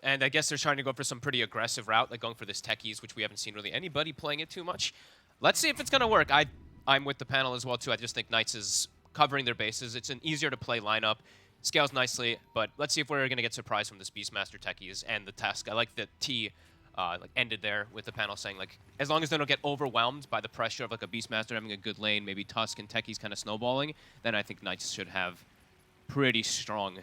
and I guess they're trying to go for some pretty aggressive route, like going for this techies, which we haven't seen really anybody playing it too much. Let's see if it's going to work. I'm with the panel as well, too. I just think Knights is covering their bases. It's an easier to play lineup. Scales nicely, but let's see if we're going to get surprised from this Beastmaster techies and the Tusk. I like that T like ended there with the panel saying, like, as long as they don't get overwhelmed by the pressure of like a Beastmaster having a good lane, maybe Tusk and techies kind of snowballing, then I think Knights should have pretty strong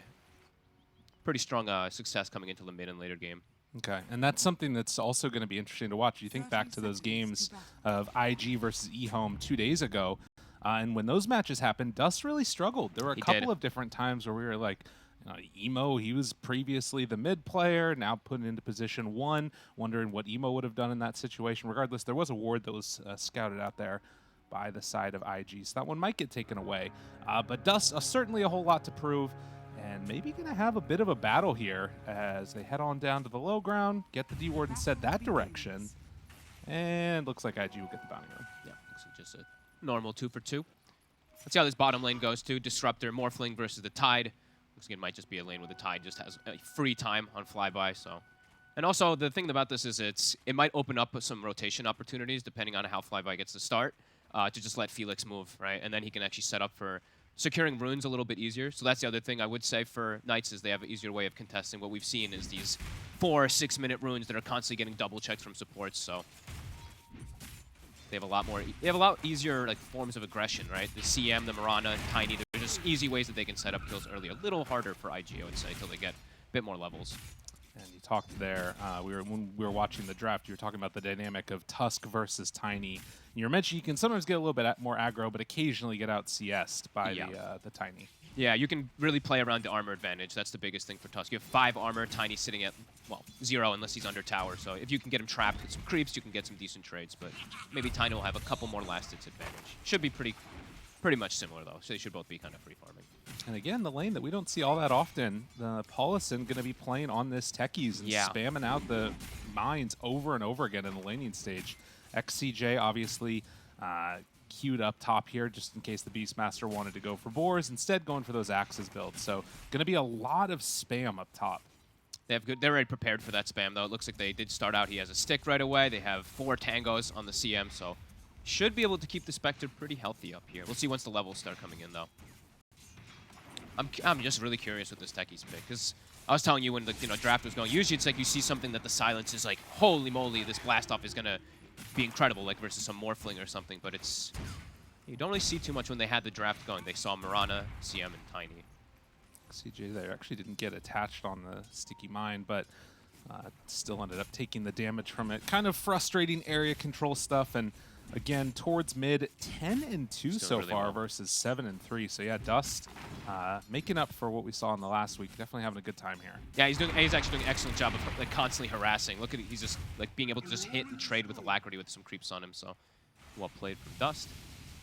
success coming into the mid and later game. Okay, and that's something that's also going to be interesting to watch. You think back to those games of IG versus EHOME 2 days ago, and when those matches happened, Dust really struggled. There were a couple of different times where we were like, Emo, he was previously the mid player, now put into position 1, wondering what Emo would have done in that situation. Regardless, there was a ward that was scouted out there by the side of IG, so that one might get taken away. But Dust, certainly a whole lot to prove. And maybe going to have a bit of a battle here as they head on down to the low ground, get the D-Ward and set that direction. And looks like IG will get the bounty run. Yeah, looks like just a normal 2 for 2. Let's see how this bottom lane goes to. Disruptor, Morphling versus the Tide. Looks like it might just be a lane where the Tide just has free time on flyby. So, and also the thing about this is it might open up some rotation opportunities depending on how flyby gets to start to just let Felix move, right? And then he can actually set up for securing runes a little bit easier. So that's the other thing I would say for Knights is they have an easier way of contesting. What we've seen is these 4 or 6 minute runes that are constantly getting double checked from supports. So they have a lot easier like forms of aggression, right? The CM, the Mirana, Tiny, they're just easy ways that they can set up kills early. A little harder for IG, I would say, until they get a bit more levels. And you talked there, when we were watching the draft, you were talking about the dynamic of Tusk versus Tiny. You were mentioning you can sometimes get a little bit more aggro, but occasionally get out CS'd by the Tiny. Yeah, you can really play around the armor advantage. That's the biggest thing for Tusk. You have 5 armor, Tiny sitting at, well, 0 unless he's under tower. So if you can get him trapped with some creeps, you can get some decent trades. But maybe Tiny will have a couple more last hits advantage. Should be pretty much similar, though. So they should both be kind of free farming. And again, the lane that we don't see all that often, Paulison going to be playing on this techies and spamming out the mines over and over again in the laning stage. XCJ obviously queued up top here just in case the Beastmaster wanted to go for boars, instead going for those axes builds. So going to be a lot of spam up top. They're already prepared for that spam, though. It looks like they did start out. He has a stick right away. They have 4 tangos on the CM, so should be able to keep the Spectre pretty healthy up here. We'll see once the levels start coming in, though. I'm just really curious with this techies pick, because I was telling you when the draft was going, usually it's like you see something that the silence is like, holy moly, this blast off is going to be incredible, like versus some Morphling or something, but you don't really see too much when they had the draft going. They saw Mirana, CM, and Tiny. CJ there actually didn't get attached on the sticky mine, but still ended up taking the damage from it. Kind of frustrating area control stuff, and again, towards mid, 10-2 so really far versus 7-3. So yeah, Dust making up for what we saw in the last week. Definitely having a good time here. Yeah, he's actually doing an excellent job of like constantly harassing. Look at it, he's just like being able to just hit and trade with alacrity with some creeps on him. So well played from Dust.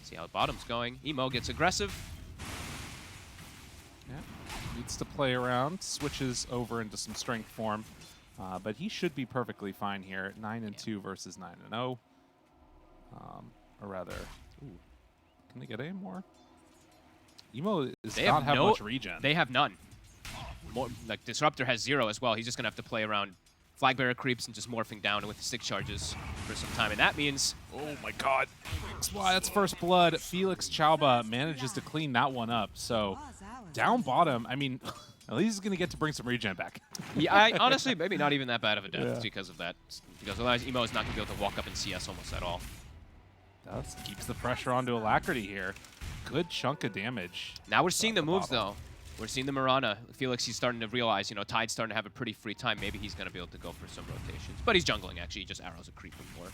See how the bottom's going. Emo gets aggressive. Yeah, needs to play around, switches over into some strength form, but he should be perfectly fine here. 9-2 versus 9-0. Or rather, can they get any more? Emo does not have much regen. They have none. Like Disruptor has 0 as well. He's just gonna have to play around flag bearer creeps and just morphing down with the stick charges for some time. And that means, oh my god, that's first blood. Felix Chauba manages to clean that one up. So down bottom, I mean, at least he's gonna get to bring some regen back. Yeah, honestly, maybe not even that bad of a death because of that. Because otherwise, Emo is not gonna be able to walk up in CS almost at all. Dust keeps the pressure onto Alacrity here. Good chunk of damage. Now we're seeing the moves, though. We're seeing the Mirana. Felix, he's starting to realize, Tide's starting to have a pretty free time. Maybe he's going to be able to go for some rotations. But he's jungling, actually. He just arrows a creep before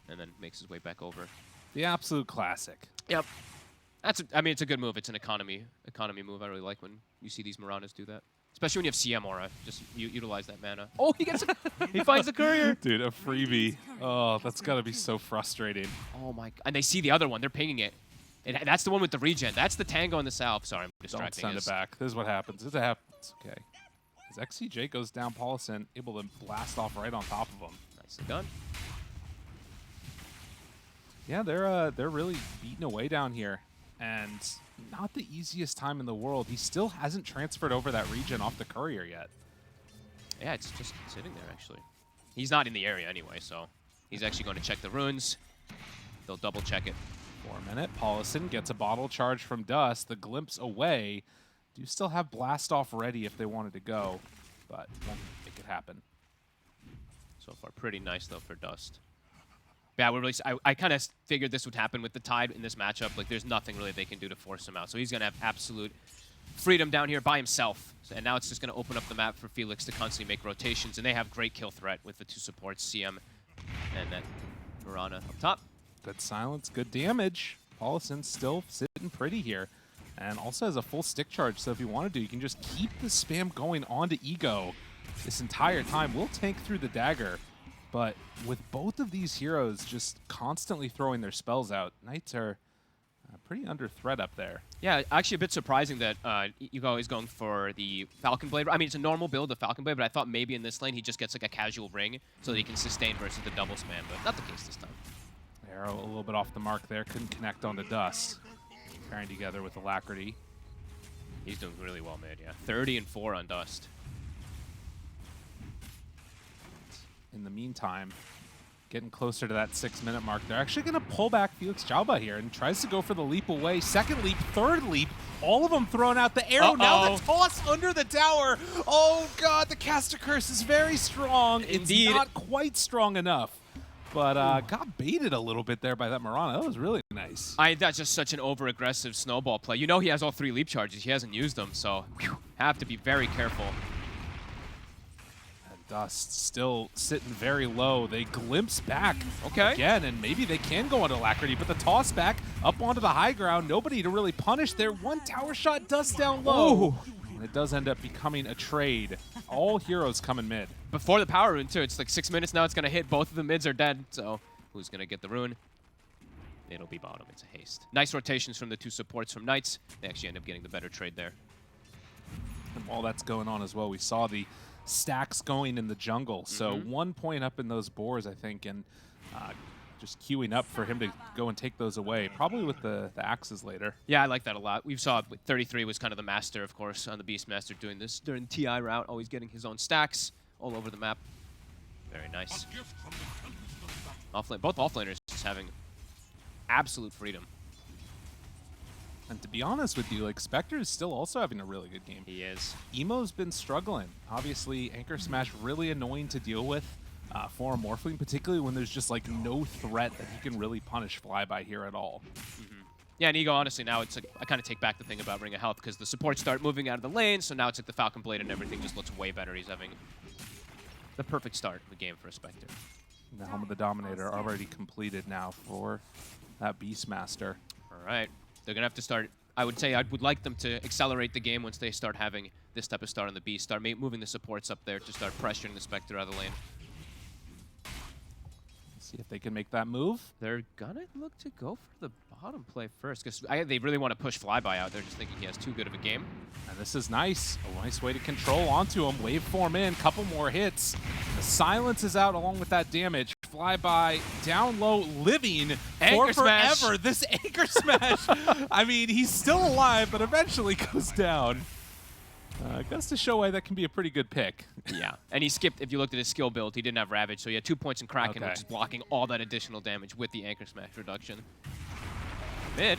and then makes his way back over. The absolute classic. Yep. I mean, it's a good move. It's an economy move. I really like when you see these Miranas do that. Especially when you have CM aura. Just utilize that mana. Oh, he finds the courier. Dude, a freebie. Oh, that's got to be so frustrating. Oh, my. And they see the other one. They're pinging it. That's the one with the regen. That's the tango in the south. Sorry, I'm distracting. Don't send it back. This is what happens. This happens. Okay. As XCJ goes down, Paulison able to blast off right on top of him. Nicely done. Yeah, they're really beating away down here. And not the easiest time in the world. He still hasn't transferred over that regen off the courier yet. Yeah, it's just sitting there, actually. He's not in the area anyway, so he's actually going to check the runes. They'll double check it. 4 minute. Paulison gets a bottle charge from Dust. The glimpse away. Do still have blast off ready if they wanted to go, but won't make it happen. So far, pretty nice though for Dust. Yeah, we're really. I kind of figured this would happen with the Tide in this matchup. Like, there's nothing really they can do to force him out. So he's gonna have absolute freedom down here by himself. So, and now it's just gonna open up the map for Felix to constantly make rotations, and they have great kill threat with the 2 supports, CM and then Piranha up top. Good silence, good damage. Paulison still sitting pretty here. And also has a full stick charge, so if you want to do, you can just keep the spam going onto Ego this entire time. We'll tank through the dagger, but with both of these heroes just constantly throwing their spells out, Knights are pretty under threat up there. Yeah, actually a bit surprising that Ego is going for the Falcon Blade. I mean, it's a normal build, the Falcon Blade, but I thought maybe in this lane he just gets like a casual ring so that he can sustain versus the double spam, but not the case this time. Arrow a little bit off the mark there, couldn't connect onto Dust. Pairing together with Alacrity. He's doing really well mid, yeah. 30 and 4 on Dust. In the meantime, getting closer to that 6-minute mark, they're actually going to pull back Felix.Jalba here and tries to go for the leap away. Second leap, third leap, all of them thrown out. The arrow, now the toss under the tower. Oh god, the caster curse is very strong. Indeed. It's not quite strong enough. But got baited a little bit there by that Mirana. That was really nice. That's just such an over-aggressive snowball play. You know he has all 3 leap charges. He hasn't used them, so have to be very careful. And Dust still sitting very low. They glimpse back again, and maybe they can go onto Alacrity, but the toss back up onto the high ground. Nobody to really punish there. 1 tower shot, Dust down low. Ooh. And it does end up becoming a trade. All heroes coming mid. Before the power rune, too. It's like 6 minutes now. It's going to hit. Both of the mids are dead. So who's going to get the rune? It'll be bottom. It's a haste. Nice rotations from the 2 supports from Knights. They actually end up getting the better trade there. And while that's going on as well, we saw the stacks going in the jungle. So 1 point up in those boars, I think, and just queuing up for him to go and take those away, probably with the axes later. Yeah, I like that a lot. We saw 33 was kind of the master, of course, on the Beastmaster doing this during the TI route, always getting his own stacks all over the map. Very nice. Both offlaners just having absolute freedom. And to be honest with you, like, Spectre is still also having a really good game. He is. Emo's been struggling. Obviously, Anchor Smash really annoying to deal with. For a Morphling, particularly when there's just like no threat that he can really punish Flyby here at all. Yeah, and Ego, honestly, now it's like, I kind of take back the thing about Ring of Health because the supports start moving out of the lane, so now it's like the Falcon Blade and everything just looks way better. He's having the perfect start of the game for a Spectre. The Helm of the Dominator already completed now for that Beastmaster. All right. They're going to have to start, I would say I would like them to accelerate the game once they start having this type of start on the Beast, start moving the supports up there to start pressuring the Spectre out of the lane. See if they can make that move. They're gonna look to go for the bottom play first, because they really want to push Flyby out. They're just thinking he has too good of a game. And this is nice. A nice way to control onto him. Waveform in, couple more hits. The silence is out along with that damage. Flyby down low, living for forever. This anchor smash. I mean, he's still alive, but eventually goes down. Goes to show why that can be a pretty good pick. Yeah, and he skipped, if you looked at his skill build, he didn't have Ravage, so he had 2 points in Kraken, which is blocking all that additional damage with the Anchor Smash reduction. Mid.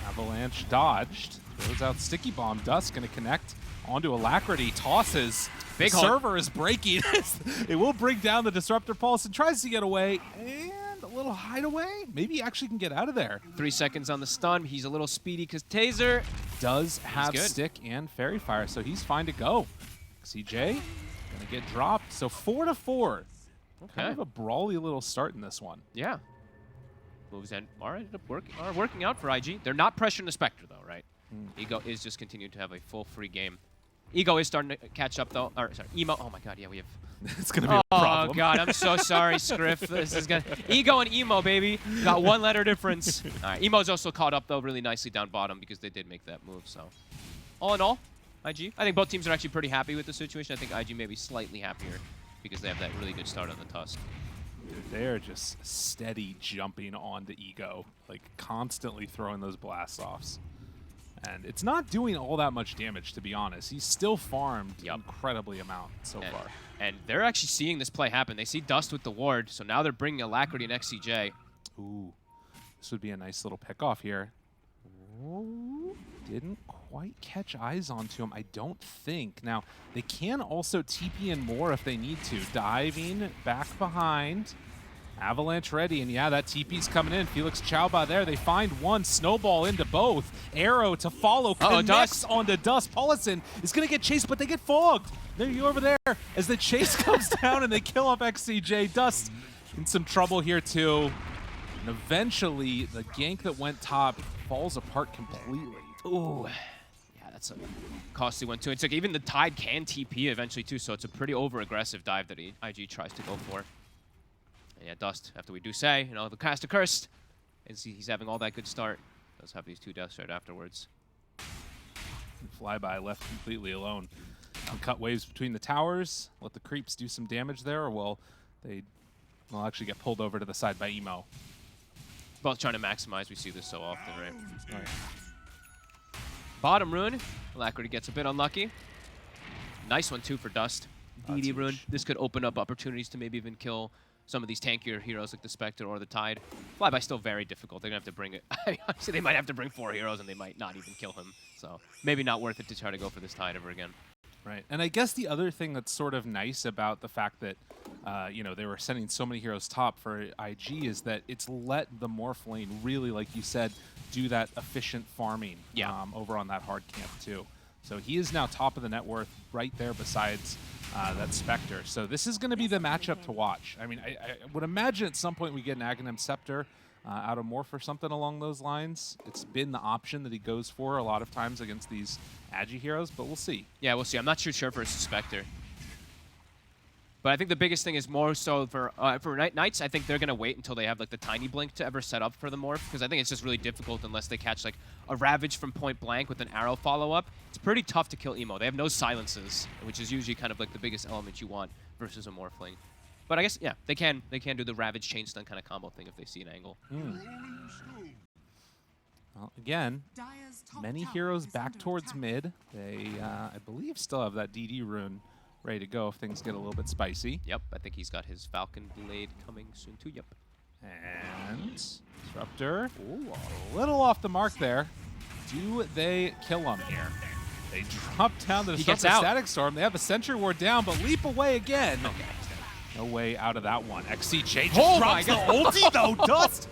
Avalanche dodged. Throws out Sticky Bomb. Dust going to connect onto Alacrity. Tosses. Big server is breaking. It will bring down the Disruptor Pulse and tries to get away. And a little hideaway. Maybe he actually can get out of there. 3 seconds on the stun. He's a little speedy because Taser does have Stick and Fairy Fire, so he's fine to go. CJ going to get dropped. So 4-4. Okay. Kind of a brawly little start in this one. Yeah. Moves and ended up working out for IG. They're not pressuring the Spectre, though, right? Ego is just continuing to have a full free game. Ego is starting to catch up, though. Or, sorry, Emo. Oh, my God, yeah, we have... It's going to be a problem. Oh, God, I'm so sorry, Scriff. This is gonna... Ego and Emo, baby. Got 1 letter difference. All right, Emo's also caught up, though, really nicely down bottom because they did make that move, so... All in all, IG, I think both teams are actually pretty happy with the situation. I think IG may be slightly happier because they have that really good start on the Tusk. Dude, they're just steady jumping onto Ego, like constantly throwing those blast offs. And it's not doing all that much damage, to be honest. He's still farmed incredibly amount so far. And they're actually seeing this play happen. They see Dust with the ward, so now they're bringing Alacrity and XCJ. Ooh, this would be a nice little pick-off here. Ooh, didn't quite catch eyes onto him, I don't think. Now, they can also TP in more if they need to. Diving back behind. Avalanche ready, and yeah, that TP's coming in. Felix Chauba there. They find one, snowball into both. Arrow to follow, connects onto Dust. Paulison is going to get chased, but they get fogged. There you over there as the chase comes down and they kill off XCJ. Dust in some trouble here too. And eventually, the gank that went top falls apart completely. Ooh. Yeah, that's a costly one too. It's like even the Tide can TP eventually too, so it's a pretty over-aggressive dive that IG tries to go for. And yeah, Dust, after we do say, you know, the cast a curse, is he's having all that good start. Does have these 2 deaths right afterwards. Flyby left completely alone. Cut waves between the towers, let the creeps do some damage there, or will they'll actually get pulled over to the side by Emo. Both trying to maximize, we see this so often, right? Bottom rune, Alacrity gets a bit unlucky. Nice one too for Dust. DD rune, this could open up opportunities to maybe even kill some of these tankier heroes like the Spectre or the Tide. Flyby still very difficult. They're gonna have to bring it. Honestly, they might have to bring 4 heroes and they might not even kill him. So maybe not worth it to try to go for this Tide ever again. Right, and I guess the other thing that's sort of nice about the fact that, you know, they were sending so many heroes top for IG is that it's let the Morph lane really, like you said, do that efficient farming over on that hard camp too. So he is now top of the net worth right there besides that Spectre. So this is going to be the matchup to watch. I mean, I would imagine at some point we get an Aghanim Scepter out of Morph or something along those lines. It's been the option that he goes for a lot of times against these Agi heroes, but we'll see. Yeah, we'll see. I'm not too sure for Spectre. But I think the biggest thing is more so for Knights. I think they're going to wait until they have like the tiny blink to ever set up for the Morph, because I think it's just really difficult unless they catch like a Ravage from point blank with an arrow follow-up. It's pretty tough to kill Emo. They have no silences, which is usually kind of like the biggest element you want versus a Morphling. But I guess, yeah, they can do the Ravage chain stun kind of combo thing if they see an angle. Well, again, many heroes back towards mid. They, I believe, still have that DD rune ready to go if things get a little bit spicy. Yep, I think he's got his Falcon Blade coming soon too, yep. And Disruptor, a little off the mark there. Do they kill him here? They drop down the Disruptor Static Storm. They have a Sentry Ward down, but leap away again. Okay. No way out of that one. XCJ just drops the ulti though, Dust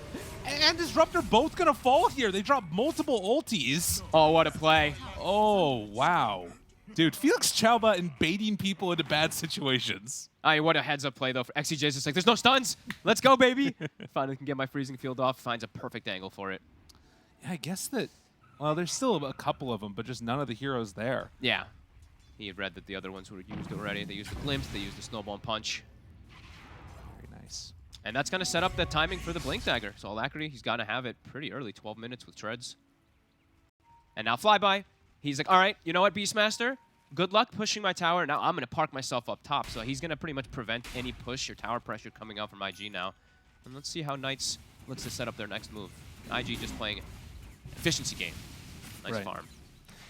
and Disruptor both gonna fall here. They drop multiple ultis. Oh, what a play. Oh, wow. Dude, Felix Chauba in baiting people into bad situations. What a heads-up play, though. For XCJ's just like, there's no stuns. Let's go, baby. Finally can get my freezing field off. Finds a perfect angle for it. Yeah, I guess that, well, there's still a couple of them, but just none of the heroes there. Yeah. He had read that the other ones were used already. They used the Glimpse. They used the Snowball and Punch. Very nice. And that's going to set up the timing for the Blink Dagger. So Alacrity, he's got to have it pretty early, 12 minutes with Treads. And now Flyby. He's like, all right, you know what, Beastmaster? Good luck pushing my tower. Now I'm going to park myself up top. So he's going to pretty much prevent any push or tower pressure coming out from IG now. And let's see how Knights looks to set up their next move. IG just playing efficiency game. Nice farm.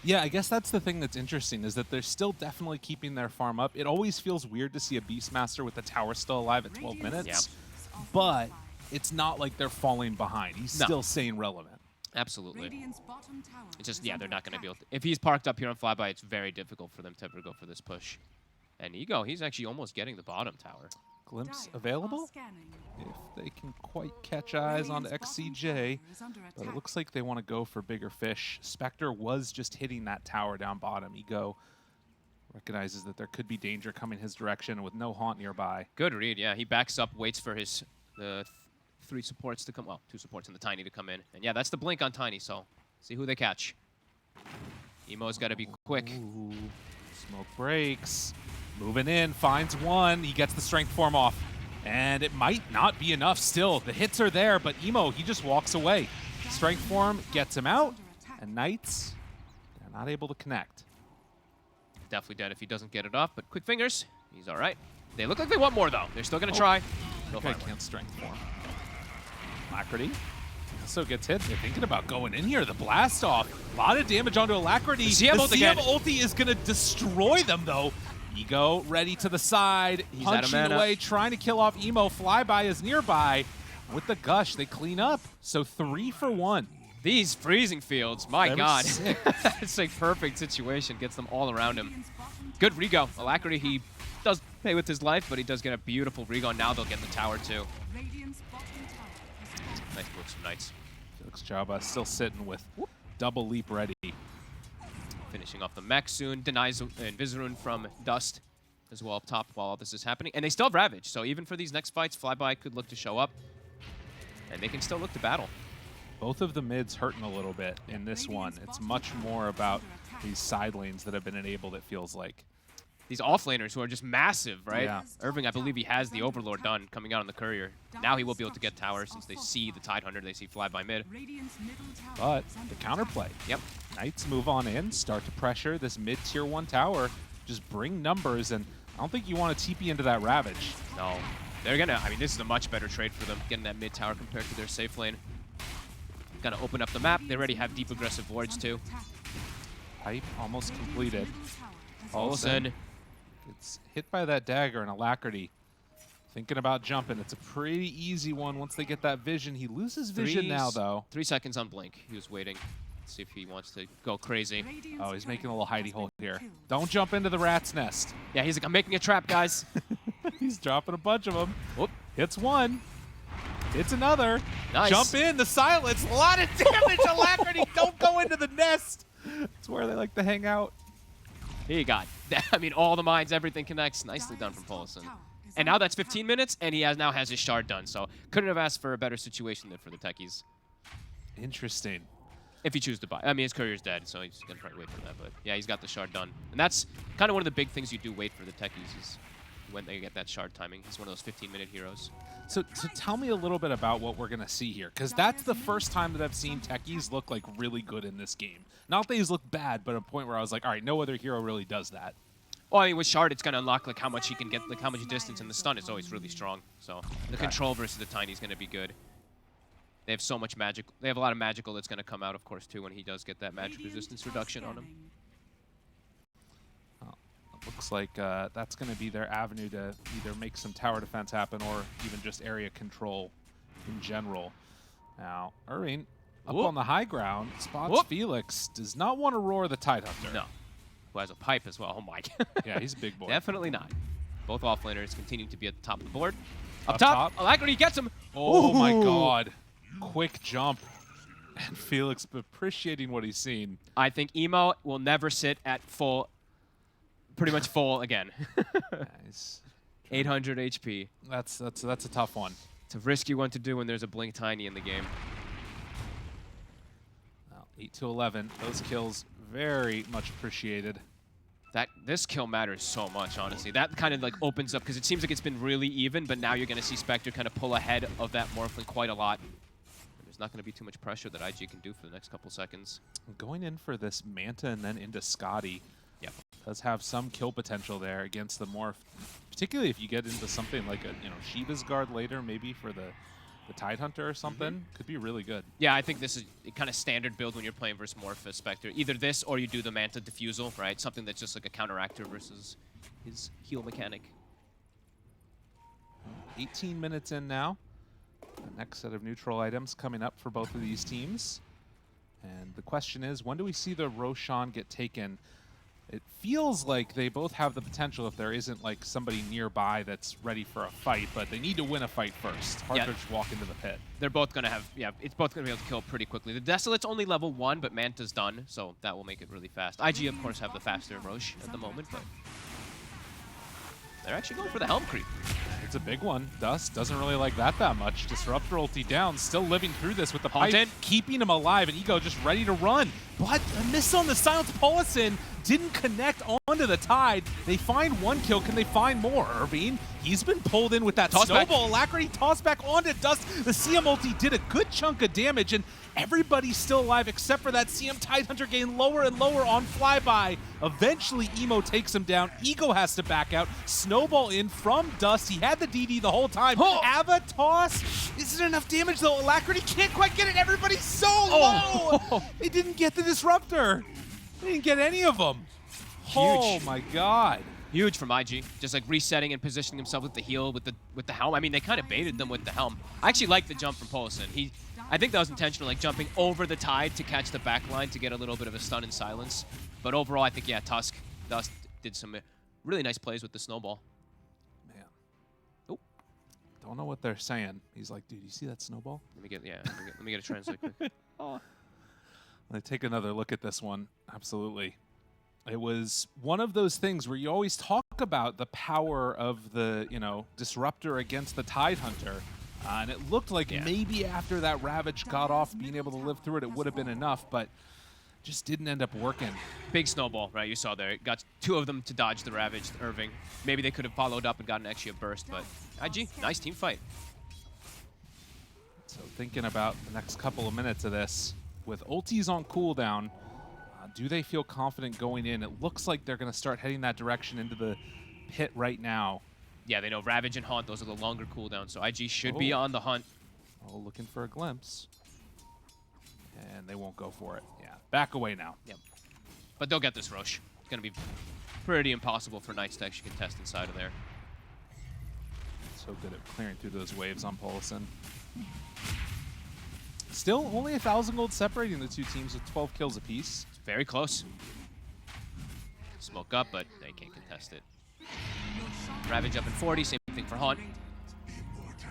Yeah, I guess that's the thing that's interesting, is that they're still definitely keeping their farm up. It always feels weird to see a Beastmaster with the tower still alive at 12 minutes. Yeah. But it's not like they're falling behind. He's still staying relevant. Absolutely. It's just, yeah, they're not going to be able to. If he's parked up here on Flyby, it's very difficult for them to ever go for this push. And Ego, he's actually almost getting the bottom tower. Glimpse available? If they can quite catch eyes on XCJ. But it looks like they want to go for bigger fish. Spectre was just hitting that tower down bottom. Ego recognizes that there could be danger coming his direction with no haunt nearby. Good read, yeah. He backs up, waits for his 3 supports to come, well, 2 supports and the Tiny to come in. And yeah, that's the blink on Tiny, so see who they catch. Emo's got to be quick. Ooh, smoke breaks. Moving in, finds one. He gets the strength form off. And it might not be enough still. The hits are there, but Emo, he just walks away. Strength form gets him out. And Knights, they're not able to connect. Definitely dead if he doesn't get it off, but quick fingers. He's all right. They look like they want more, though. They're still going to try. Okay, can't strength form. Alacrity also gets hit. They're thinking about going in here. The blast off. A lot of damage onto Alacrity. The CM ulti is going to destroy them, though. Ego ready to the side. He's punching away, trying to kill off Emo. Flyby is nearby. With the gush, they clean up. So 3 for 1. These freezing fields, my God. It's a perfect situation. Gets them all around him. Good rego. Alacrity, he does play with his life, but he does get a beautiful rego. Now they'll get the tower, too. Nice moves from Knights. Felix Jabba still sitting with double leap ready. Finishing off the mech soon. Denies Invisirune from Dust as well up top while all this is happening. And they still have Ravage, so even for these next fights, Flyby could look to show up. And they can still look to battle. Both of the mids hurting a little bit in this one. It's much more about these side lanes that have been enabled, it feels like. These offlaners who are just massive, right? Yeah. Irving, I believe he has the Overlord done coming out on the Courier. Now he will be able to get tower since they see the Tidehunter, they see Flyby mid. But the counterplay. Yep. Knights move on in, start to pressure this mid-tier 1 tower. Just bring numbers, and I don't think you want to TP into that Ravage. No. They're gonna, I mean, this is a much better trade for them, getting that mid tower compared to their safe lane. Gonna open up the map. They already have deep aggressive wards too. Pipe almost completed. Olsen gets hit by that dagger and Alacrity. Thinking about jumping. It's a pretty easy one once they get that vision. He loses vision now, though. 3 seconds on Blink. He was waiting. Let's see if he wants to go crazy. Oh, he's making a little hidey hole here. Don't jump into the rat's nest. Yeah, he's like, I'm making a trap, guys. He's dropping a bunch of them. Whoop. Hits one. Hits another. Nice. Jump in. The silence. A lot of damage. Alacrity. Don't go into the nest. It's where they like to hang out. Here you got. I mean, all the mines, everything connects. Nicely done from Polison. And now that's 15 minutes, and he now has his shard done. So couldn't have asked for a better situation than for the techies. Interesting. If he chooses to buy. I mean, his courier's dead, so he's going to probably wait for that. But yeah, he's got the shard done. And that's kind of one of the big things you do wait for the techies is when they get that shard timing. He's one of those 15-minute heroes. So tell me a little bit about what we're going to see here, because that's the first time that I've seen techies look like really good in this game. Not that he's looked bad, but a point where I was like, all right, no other hero really does that. Well, I mean, with shard, it's going to unlock like how much he can get, like how much distance, and the stun is always really strong. So the control versus the tiny is going to be good. They have so much magic. They have a lot of magical that's going to come out, of course, too, when he does get that magic resistance reduction on him. Well, it looks like that's going to be their avenue to either make some tower defense happen or even just area control in general. Now, Irving up on the high ground, spots Felix, does not want to roar the Tidehunter. No. Who has a pipe as well. Oh, my. Yeah, he's a big boy. Definitely not. Both offlaners continue to be at the top of the board. Up top. Alacrity gets him. Oh, my God. Quick jump. And Felix appreciating what he's seen. I think Emo will never sit at full, pretty much full again. Nice. 800 HP. That's a tough one. It's a risky one to do when there's a Blink Tiny in the game. Well, 8 to 11. Those kills very much appreciated. This kill matters so much, honestly. That kind of like opens up, because it seems like it's been really even, but now you're going to see Spectre kind of pull ahead of that Morphling quite a lot. There's not going to be too much pressure that IG can do for the next couple seconds. Going in for this Manta and then into Scotty. Yep. Does have some kill potential there against the Morph. Particularly if you get into something like a Shiva's Guard later, maybe for the Tidehunter or something. Could be really good. Yeah, I think this is a kind of standard build when you're playing versus Morph Spectre. Either this or you do the Manta Diffusal, right? Something that's just like a counteractor versus his heal mechanic. 18 minutes in now. The next set of neutral items coming up for both of these teams. And the question is, when do we see the Roshan get taken? It feels like they both have the potential if there isn't like somebody nearby that's ready for a fight, but they need to win a fight first. Hard to just walk into the pit. They're both going to have, it's both going to be able to kill pretty quickly. The Desolate's only level 1, but Manta's done, so that will make it really fast. IG, of course, have the faster Roche at the moment, but they're actually going for the Helm Creep. It's a big one. Dust doesn't really like that much. Disruptor ulti down, still living through this with the pipe, keeping him alive, and Ego just ready to run. But a miss on the silence. Polison didn't connect onto the Tide. They find one kill. Can they find more? Irving He's been pulled in with that Toss snowball. Alacrity tossed back onto Dust. The CM ulti did a good chunk of damage, and everybody's still alive except for that CM Tidehunter getting lower and lower on flyby. Eventually, Emo takes him down. Ego has to back out. Snowball in from Dust. He had the DD the whole time. Oh. Ava toss. Isn't enough damage, though. Alacrity can't quite get it. Everybody's so low. They didn't get the Disruptor. They didn't get any of them. Oh, my God. Huge from IG, just like resetting and positioning himself with the heal, with the helm. I mean, they kind of baited them with the helm. I actually like the jump from Polison. I think that was intentional, like jumping over the tide to catch the back line to get a little bit of a stun and silence. But overall, I think, yeah, Dust did some really nice plays with the snowball. Man. Oh. Don't know what they're saying. He's like, dude, you see that snowball? Let me get a translate quick. Oh. Let me take another look at this one. Absolutely. It was one of those things where you always talk about the power of the, Disruptor against the Tidehunter. And it looked like maybe after that Ravage got off, being able to live through it, it would have been enough, but just didn't end up working. Big snowball, right? You saw there. It got 2 of them to dodge the Ravage, Irving. Maybe they could have followed up and gotten actually a burst, but IG, nice team fight. So thinking about the next couple of minutes of this, with ultis on cooldown, do they feel confident going in? It looks like they're going to start heading that direction into the pit right now. Yeah, they know Ravage and Haunt, those are the longer cooldowns, so IG should be on the hunt. Oh, looking for a glimpse. And they won't go for it. Yeah, back away now. Yep. But they'll get this Rosh. It's going to be pretty impossible for Knights to actually contest inside of there. So good at clearing through those waves on Polison. Still only 1,000 gold separating the two teams with 12 kills apiece. It's very close. Smoke up, but they can't contest it. Ravage up in 40, same thing for Haunt.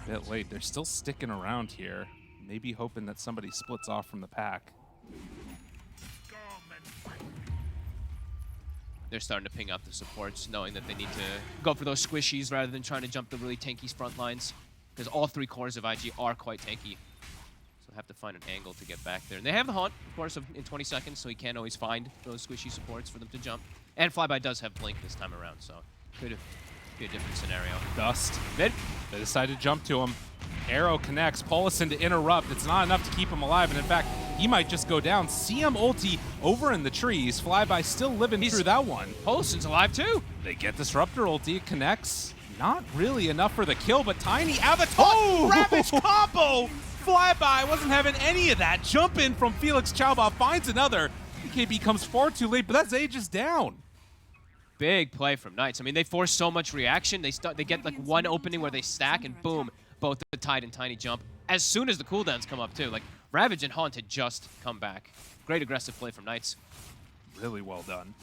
A bit late. They're still sticking around here. Maybe hoping that somebody splits off from the pack. They're starting to ping out the supports, knowing that they need to go for those squishies rather than trying to jump the really tanky front lines. Because all 3 cores of IG are quite tanky. So have to find an angle to get back there. And they have the Haunt, of course, in 20 seconds, so he can't always find those squishy supports for them to jump. And Flyby does have Blink this time around, so could be a different scenario. Dust. Mid. They decide to jump to him. Arrow connects. Polison to interrupt. It's not enough to keep him alive, and in fact, he might just go down. CM ulti over in the trees. Flyby still living through that one. Polison's alive too. They get Disruptor ulti. It connects. Not really enough for the kill, but Tiny Avatar. Ravage combo. Flyby wasn't having any of that. Jump in from Felix Chauba. Finds another. BKB comes far too late, but that's Aegis down. Big play from Knights. I mean, they force so much reaction. They get like one opening where they stack, and boom, both the Tide and Tiny jump. As soon as the cooldowns come up, too. Like, Ravage and Haunt had just come back. Great aggressive play from Knights. Really well done.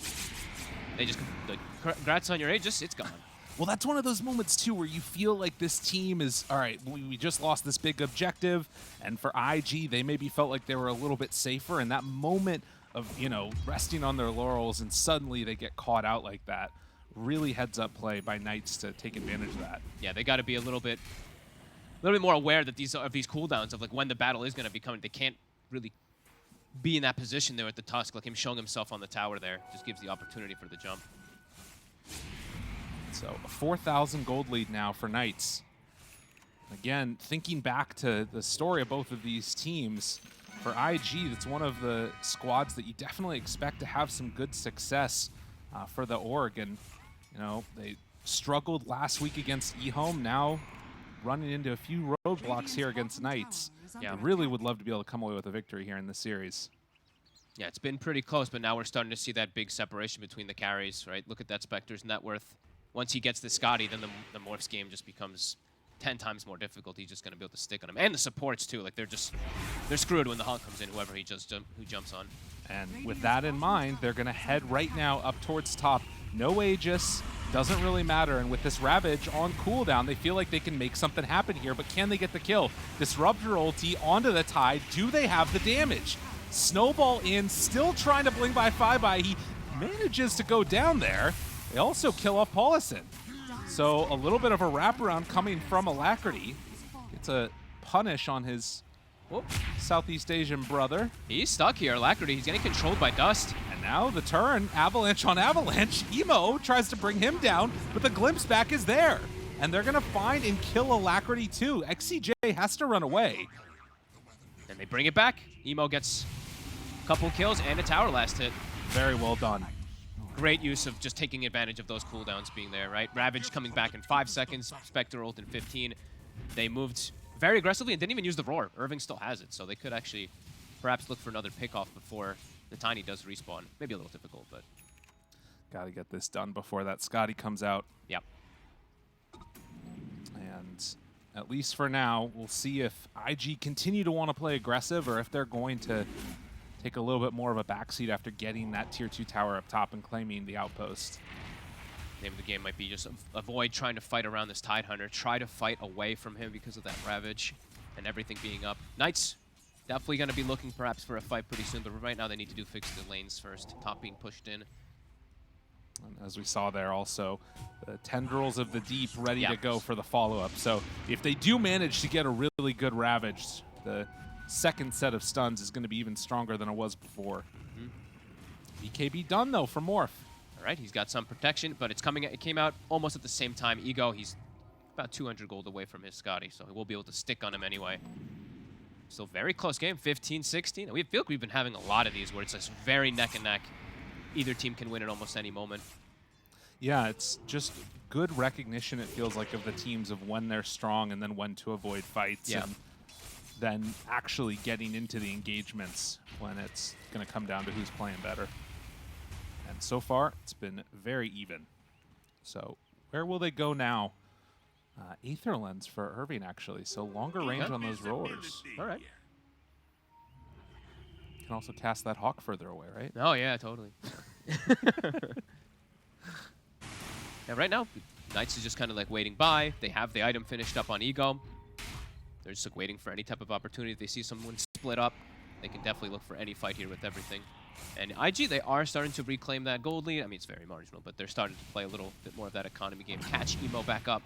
They just, like, congrats on your Aegis, it's gone. Well, that's one of those moments, too, where you feel like this team is, all right, we just lost this big objective, and for IG, they maybe felt like they were a little bit safer, and that moment of, resting on their laurels, and suddenly they get caught out like that. Really heads-up play by Knights to take advantage of that. Yeah, they got to be a little bit more aware that these cooldowns of like when the battle is going to be coming. They can't really be in that position there at the Tusk. Like him showing himself on the tower there just gives the opportunity for the jump. So a 4,000 gold lead now for Knights. Again, thinking back to the story of both of these teams, for IG, that's one of the squads that you definitely expect to have some good success for the org. And, they struggled last week against EHOME, now running into a few roadblocks here against Knights. Yeah, I really would love to be able to come away with a victory here in this series. Yeah, it's been pretty close, but now we're starting to see that big separation between the carries, right? Look at that Spectre's net worth. Once he gets the Scotty, then the Morphs game just becomes 10 times more difficult. He's just going to be able to stick on him. And the supports, too. Like, they're screwed when the Haunt comes in, who jumps on. And with that in mind, they're going to head right now up towards top. No Aegis. Doesn't really matter, and with this Ravage on cooldown, they feel like they can make something happen here, but can they get the kill? Disruptor ulti onto the Tide. Do they have the damage? Snowball in, still trying to bling by Flyby. He manages to go down there. They also kill off Polison. So a little bit of a wraparound coming from Alacrity. It's a punish on his Southeast Asian brother. He's stuck here, Alacrity. He's getting controlled by Dust. And now the turn, Avalanche on Avalanche. Emo tries to bring him down, but the glimpse back is there. and they're going to find and kill Alacrity too. XCJ has to run away. And they bring it back. Emo gets a couple kills and a tower last hit. Very well done. Great use of just taking advantage of those cooldowns being there, right? Ravage coming back in 5 seconds, Spectre ult in 15. They moved very aggressively and didn't even use the roar. Irving still has it, so they could actually perhaps look for another pickoff before the Tiny does respawn. Maybe a little difficult, but... Got to get this done before that Scotty comes out. Yep. And at least for now, we'll see if IG continue to want to play aggressive or if they're going to take a little bit more of a backseat after getting that tier 2 tower up top and claiming the outpost. Name of the game might be just avoid trying to fight around this Tidehunter. Try to fight away from him because of that Ravage and everything being up. Knights definitely going to be looking perhaps for a fight pretty soon, but right now they need to do fix the lanes first. Top being pushed in. And as we saw there also, the Tendrils of the Deep ready to go for the follow-up. So if they do manage to get a really good Ravage, the second set of stuns is going to be even stronger than it was before. BKB done though for Morph. All right, he's got some protection, but it's coming. It came out almost at the same time. Ego, he's about 200 gold away from his Scotty, so he will be able to stick on him anyway. Still very close game, 15-16. We feel like we've been having a lot of these where it's just very neck and neck. Either team can win at almost any moment. Yeah, it's just good recognition, it feels like, of the teams of when they're strong and then when to avoid fights. Yeah. And then actually getting into the engagements when it's going to come down to who's playing better. And so far, it's been very even. So where will they go now? Aether Lens for Irving, actually. So longer range on those rollers. All right. You can also cast that Hawk further away, right? Oh, yeah, totally. Yeah, right now, Knights is just kind of like waiting by. They have the item finished up on Ego. They're just like waiting for any type of opportunity. If they see someone split up, they can definitely look for any fight here with everything. And IG, they are starting to reclaim that gold lead. I mean, it's very marginal, but they're starting to play a little bit more of that economy game. Catch Emo back up.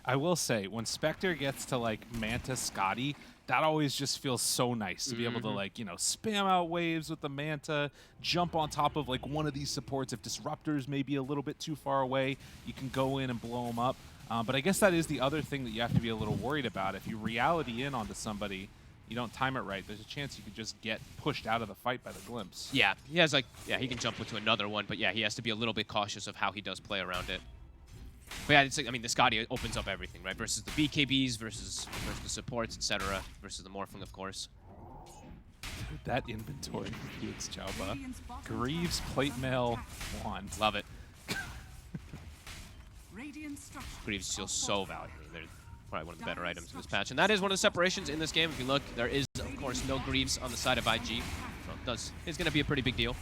I will say, when Spectre gets to, like, Manta Scotty, that always just feels so nice to be able to, like, you know, spam out waves with the Manta, jump on top of, like, one of these supports. If Disruptors may be a little bit too far away, you can go in and blow them up. But I guess that is the other thing that you have to be a little worried about. If you reality in onto somebody, you don't time it right, there's a chance you could just get pushed out of the fight by the glimpse. Yeah, he has, like, yeah, he can jump into another one, but yeah, he has to be a little bit cautious of how he does play around it. But yeah, it's like, I mean, the Scotty opens up everything, right? Versus the BKBs, versus the supports, etc. Versus the Morphling, of course. Dude, that inventory includes Chauba. Greaves, Plate Mail, Wand. Love it. Greaves feels so valuable. They're probably one of the better items in this patch. And that is one of the separations in this game. If you look, there is, of course, no Greaves on the side of IG. So it's going to be a pretty big deal.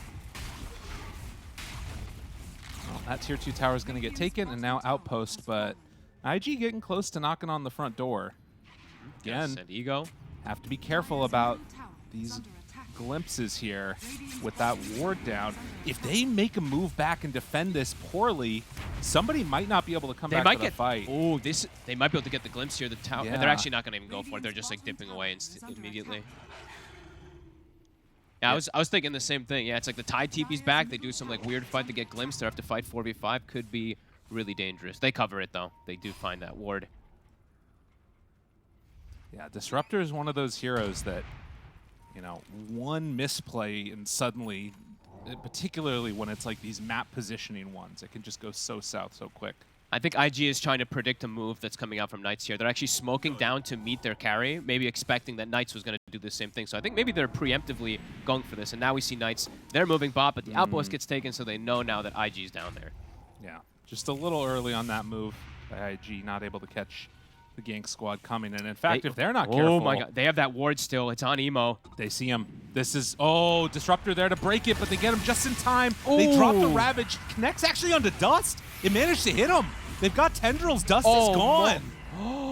Well, that tier 2 tower is going to get taken, and now Outpost, but IG getting close to knocking on the front door. Again, Yes, and Ego. have to be careful about these glimpses here with that ward down. If they make a move back and defend this poorly, somebody might not be able to come back to the fight. Oh, they might be able to get the glimpse here. The tower. Yeah. They're actually not going to even go for it. They're just like dipping away immediately. Yeah, I was thinking the same thing. Yeah, it's like the Tide TP's back. They do some like weird fight to get glimpse. They have to fight 4v5. Could be really dangerous. They cover it though. They do find that ward. Yeah, Disruptor is one of those heroes that, you know, one misplay and suddenly, particularly when it's like these map positioning ones, it can just go so south so quick. I think IG is trying to predict a move that's coming out from Knights here. They're actually smoking down to meet their carry, maybe expecting that Knights was going to do the same thing. So I think maybe they're preemptively going for this. And now we see Knights. They're moving bot, but the outpost gets taken, so they know now that IG's down there. Yeah, just a little early on that move by IG, not able to catch the gank squad coming. And in fact, if they're not careful... Oh my god, they have that ward still. It's on Emo. They see him. This is... Oh, Disruptor there to break it, but they get him just in time. Ooh. They drop the Ravage. Connects actually onto Dust. It managed to hit him. They've got Tendrils. Dust is gone.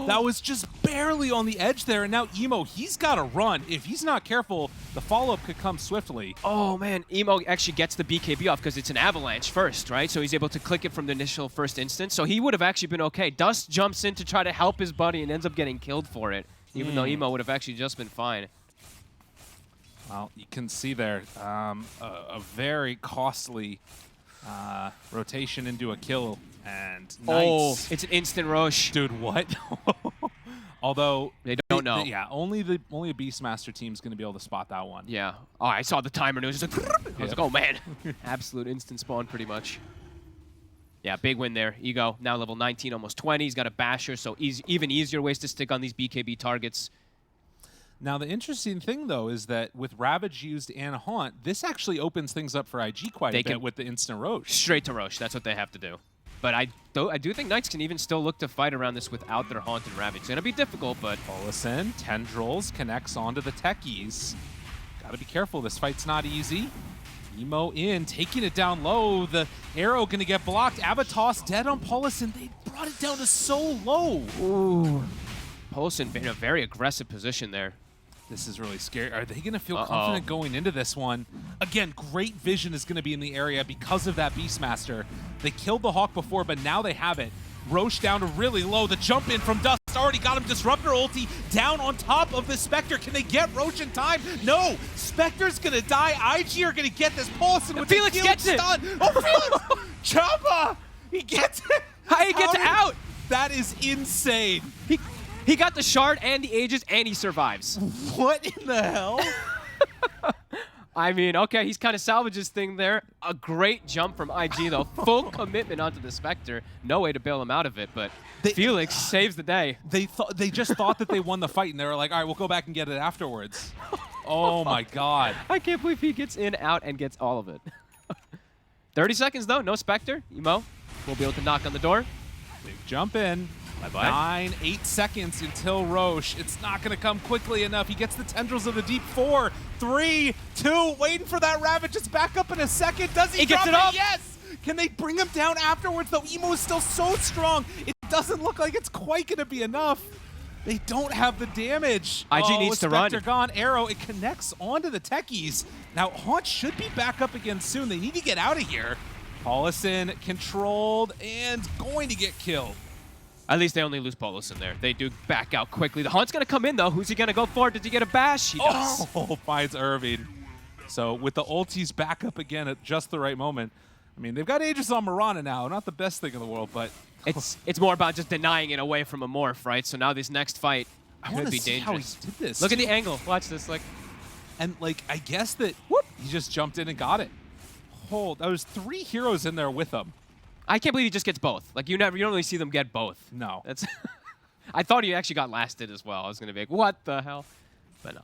That was just barely on the edge there, and now Emo, he's got to run. If he's not careful, the follow-up could come swiftly. Oh, man. Emo actually gets the BKB off because it's an avalanche first, right? So he's able to click it from the initial first instance. So he would have actually been okay. Dust jumps in to try to help his buddy and ends up getting killed for it, even though Emo would have actually just been fine. Well, you can see there a very costly Rotation into a kill, and Oh, nice. it's an instant Rosh. Dude, what? Although they don't know. Yeah, only a Beastmaster team is going to be able to spot that one. Yeah. Oh, I saw the timer and it was just like, I was like, oh man, absolute instant spawn pretty much. Yeah, big win there. Ego now level 19, almost 20. He's got a basher, so even easier ways to stick on these BKB targets. Now, the interesting thing, though, is that with Ravage used and Haunt, this actually opens things up for IG quite a bit with the instant Rosh. Straight to Rosh. That's what they have to do. But I do think Knights can even still look to fight around this without their Haunt and Ravage. It's going to be difficult, but... Olesen, Tendrils, connects onto the Techies. Got to be careful. This fight's not easy. Emo in, taking it down low. The arrow going to get blocked. Abatos dead on Paulison. They brought it down to so low. Ooh. Paulison in a very aggressive position there. This is really scary. Are they going to feel confident going into this one? Again, great vision is going to be in the area because of that Beastmaster. They killed the Hawk before, but now they have it. Rosh down to really low. The jump in from Dust already got him. Disruptor ulti down on top of the Spectre. Can they get Rosh in time? No. Spectre's going to die. IG are going to get this. Paulson with Felix the gets it. Stun. Oh, Felix! Choppa! He gets it. How he gets out? That is insane. He got the shard and the Aegis, and he survives. What in the hell? I mean, okay, he's kind of salvaged his thing there. A great jump from IG, though. Full commitment onto the Spectre. No way to bail him out of it, but Felix saves the day. They just thought that they won the fight, and they were like, all right, we'll go back and get it afterwards. Oh, my God. I can't believe he gets in, out, and gets all of it. 30 seconds, though. No Spectre. Emo will be able to knock on the door. Big jump in. Bye-bye. 8 seconds until Rosh. It's not going to come quickly enough. He gets the Tendrils of the Deep. 4, 3, 2. Waiting for that Ravage. It's back up in a second. Does he gets drop it up? Yes! Can they bring him down afterwards, though? Emo is still so strong. It doesn't look like it's quite going to be enough. They don't have the damage. IG needs to run. Spectre gone. Arrow. It connects onto the Techies. Now, Haunt should be back up again soon. They need to get out of here. Paulison controlled and going to get killed. At least they only lose Paulison there. They do back out quickly. The Haunt's going to come in, though. Who's he going to go for? Does he get a bash? He does. Oh, finds Irving. So with the ultis back up again at just the right moment. I mean, they've got Aegis on Mirana now. Not the best thing in the world, but... It's more about just denying it away from a Morph, right? So now this next fight could be dangerous. How he did this. Look at the angle. Watch this. And, I guess that he just jumped in and got it. Hold. There was 3 heroes in there with him. I can't believe he just gets both. You don't really see them get both. No. That's. I thought he actually got lasted as well. I was going to be like, what the hell? But no.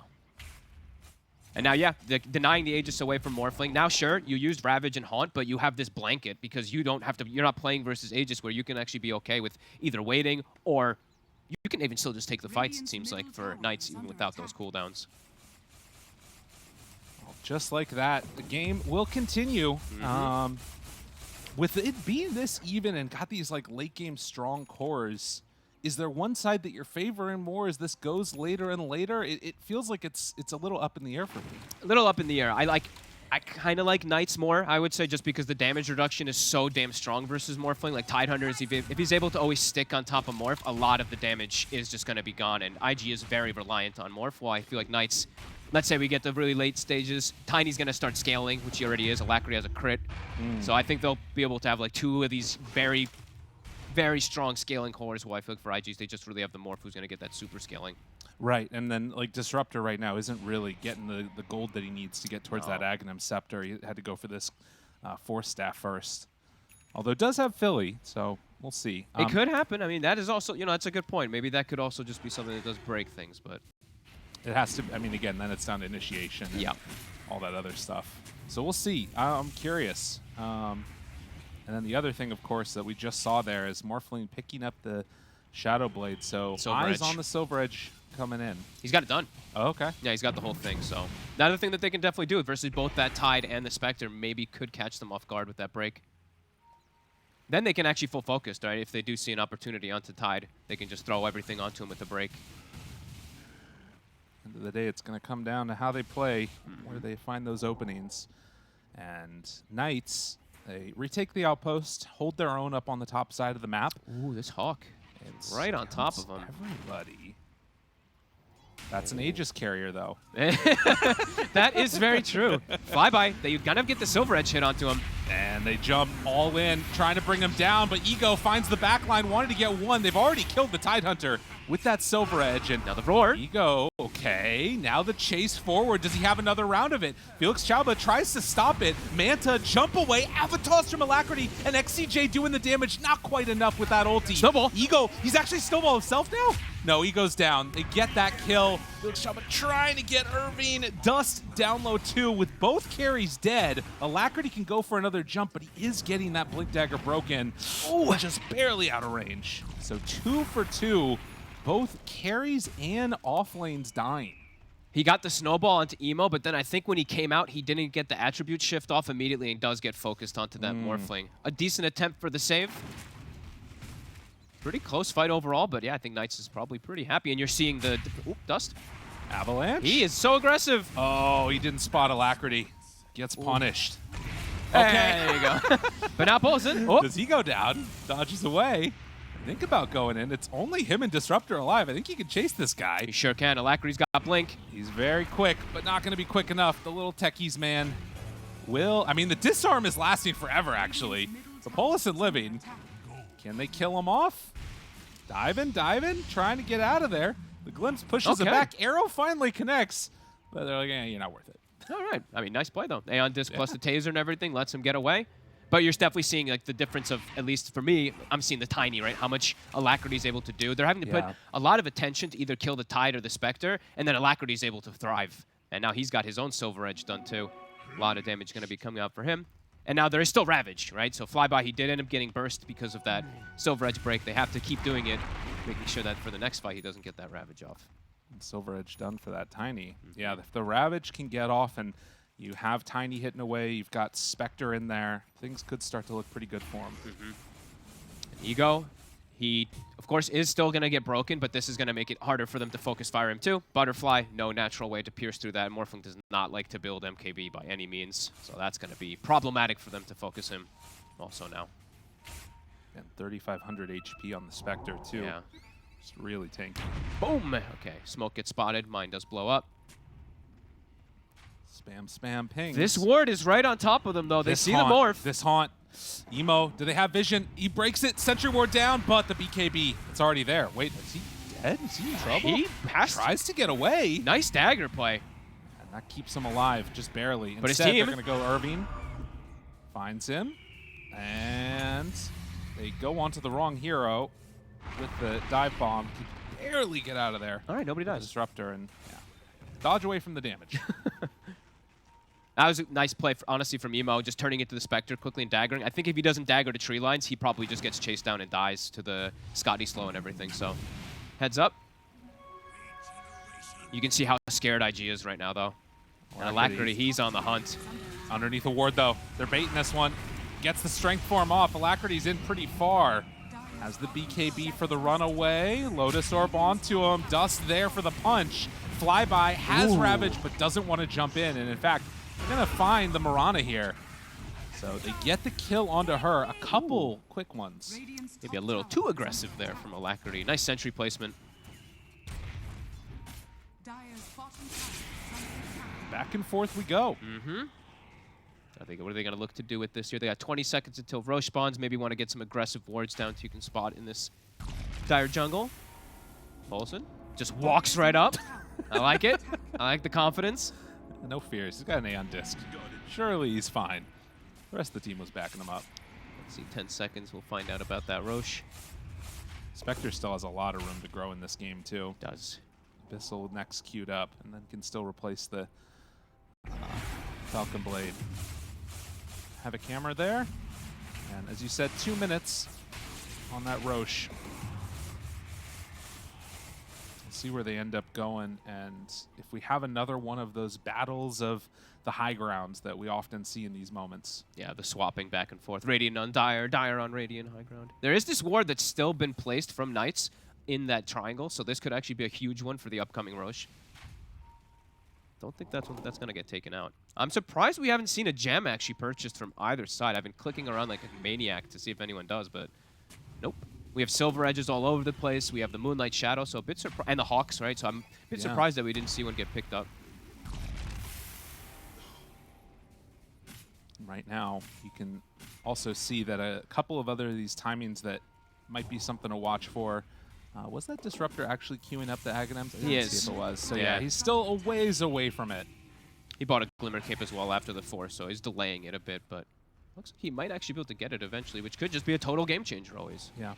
And now, yeah, denying the Aegis away from Morphling. Now, sure, you used Ravage and Haunt, but you have this blanket because you don't have to. You're not playing versus Aegis where you can actually be okay with either waiting or you can even still just take the fights. It seems like for Knights even without those cooldowns. Well, just like that, the game will continue. With it being this even and got these late game strong cores, is there one side that you're favoring more as this goes later and later? It feels like it's a little up in the air for me. A little up in the air. I kind of like Knights more, I would say, just because the damage reduction is so damn strong versus Morphling. Like Tidehunter, if he's able to always stick on top of Morph, a lot of the damage is just going to be gone. And IG is very reliant on Morph, while I feel like Knights, let's say we get to really late stages, Tiny's going to start scaling, which he already is. Alacrity has a crit. So I think they'll be able to have 2 of these very, very strong scaling cores, while I feel like for IGs, they just really have the Morph who's going to get that super scaling. Right, and then Disruptor right now isn't really getting the gold that he needs to get towards that Aghanim Scepter. He had to go for this Force Staff first. Although it does have Philly, so we'll see. It could happen. I mean, that is also, that's a good point. Maybe that could also just be something that does break things, but... It has to, I mean, again, then it's down to initiation and all that other stuff. So we'll see. I'm curious. And then the other thing, of course, that we just saw there is Morphling picking up the Shadow Blade. So eyes on the Silver Edge coming in. He's got it done. Oh, okay. Yeah, he's got the whole thing. So another thing that they can definitely do versus both that Tide and the Spectre maybe could catch them off guard with that break. Then they can actually full focus, right? If they do see an opportunity onto Tide, they can just throw everything onto him with the break. End of the day, it's going to come down to how they play, where they find those openings. And Knights, they retake the outpost, hold their own up on the top side of the map. Ooh, this Hawk. It's right on top of them. Everybody. That's an Aegis carrier, though. That is very true. Flyby, they kind of get the Silver Edge hit onto him. And And they jump all in, trying to bring him down, but Ego finds the back line, wanted to get one. They've already killed the Tidehunter with that Silver Edge. And now the roar. Ego, okay, now the chase forward. Does he have another round of it? Felix Chauba tries to stop it. Manta, jump away, Avatos from Alacrity, and XCJ doing the damage. Not quite enough with that ulti. Snowball. Ego, he's actually Snowball himself now? No, Ego's down. They get that kill. Felix Chauba trying to get Irving. Dust down low too with both carries dead. Alacrity can go for another jump, but he is getting that Blink Dagger broken. Oh, just barely out of range. So 2 for 2, both carries and off lanes dying. He got the snowball onto Emo, but then I think when he came out, he didn't get the attribute shift off immediately and does get focused onto that Morphling. A decent attempt for the save. Pretty close fight overall, but yeah, I think Knights is probably pretty happy. And you're seeing the Dust. Avalanche? He is so aggressive. Oh, he didn't spot Alacrity. Gets punished. Okay. Okay. There you go. But now Paulson. Oh. Does he go down? Dodges away. Think about going in. It's only him and Disruptor alive. I think he can chase this guy. He sure can. Alacrity's got Blink. He's very quick, but not going to be quick enough. The little techies, man, will... I mean, the disarm is lasting forever, actually. So Paulson living. Can they kill him off? Diving, trying to get out of there. The Glimpse pushes him back. Arrow finally connects, but they're like, you're not worth it. All right. I mean, nice play, though. Aeon Disc plus the taser and everything lets him get away. But you're definitely seeing like the difference of, at least for me, I'm seeing the Tiny, right? How much Alacrity is able to do. They're having to put a lot of attention to either kill the Tide or the Spectre, and then Alacrity is able to thrive. And now he's got his own Silver Edge done, too. A lot of damage going to be coming out for him. And now there is still Ravage, right? So Flyby, he did end up getting burst because of that Silver Edge break. They have to keep doing it, making sure that for the next fight he doesn't get that Ravage off. And Silver Edge done for that Tiny. Yeah, if the Ravage can get off and you have Tiny hitting away, you've got Spectre in there, things could start to look pretty good for him. Ego, he, of course, is still going to get broken, but this is going to make it harder for them to focus fire him too. Butterfly, no natural way to pierce through that. Morphling does not like to build MKB by any means, so that's going to be problematic for them to focus him also now. And 3,500 HP on the Spectre too. Yeah. Just really tanky. Boom! Okay, smoke gets spotted. Mine does blow up. Spam, ping. This ward is right on top of them, though. They see the morph. This haunt. Emo, do they have vision? He breaks it. Sentry ward down, but the BKB, it's already there. Wait, is he dead? Is he in trouble? He tries to get away. Nice dagger play. And that keeps him alive, just barely. But Instead, his team, they're going to go Irving. Finds him. And they go onto the wrong hero with the dive bomb. Can barely get out of there. All right, nobody dies. Disruptor and dodge away from the damage. That was a nice play, honestly, from Emo, just turning into the Spectre quickly and daggering. I think if he doesn't dagger to tree lines, he probably just gets chased down and dies to the Scotty slow and everything. So, heads up. You can see how scared IG is right now, though. And Alacrity, he's on the hunt. Underneath the ward, though. They're baiting this one. Gets the strength form off. Alacrity's in pretty far. Has the BKB for the runaway. Lotus Orb onto him. Dust there for the punch. Flyby has Ravage, but doesn't want to jump in. And in fact, they're going to find the Mirana here. So they get the kill onto her. A couple quick ones. Maybe a little too aggressive there from Alacrity. Nice sentry placement. Back and forth we go. I think, what are they going to look to do with this here? They got 20 seconds until Roche spawns. Maybe want to get some aggressive wards down so you can spot in this dire jungle. Paulson just walks right up. I like it. I like the confidence. No fears. He's got an Aeon Disc. Surely he's fine. The rest of the team was backing him up. Let's see, 10 seconds. We'll find out about that Roche. Spectre still has a lot of room to grow in this game, too. Does. Abyssal next queued up, and then can still replace the Falcon Blade. Have a camera there. And as you said, 2 minutes on that Roche. See where they end up going, and if we have another one of those battles of the high grounds that we often see in these moments. Yeah, the swapping back and forth. Radiant on Dire, Dire on Radiant, high ground. There is this ward that's still been placed from Knights in that triangle, so this could actually be a huge one for the upcoming Roche. Don't think that's going to get taken out. I'm surprised we haven't seen a gem actually purchased from either side. I've been clicking around like a maniac to see if anyone does, but nope. We have Silver Edges all over the place. We have the Moonlight Shadow, so a bit surprised, and the Hawks, right? So I'm a bit surprised that we didn't see one get picked up. Right now, you can also see that a couple of other of these timings that might be something to watch for. Was that Disruptor actually queuing up the Aghanims? He is. See if it was. So yeah, he's still a ways away from it. He bought a Glimmer Cape as well after the Force, so he's delaying it a bit, but looks like he might actually be able to get it eventually, which could just be a total game changer always. Yeah.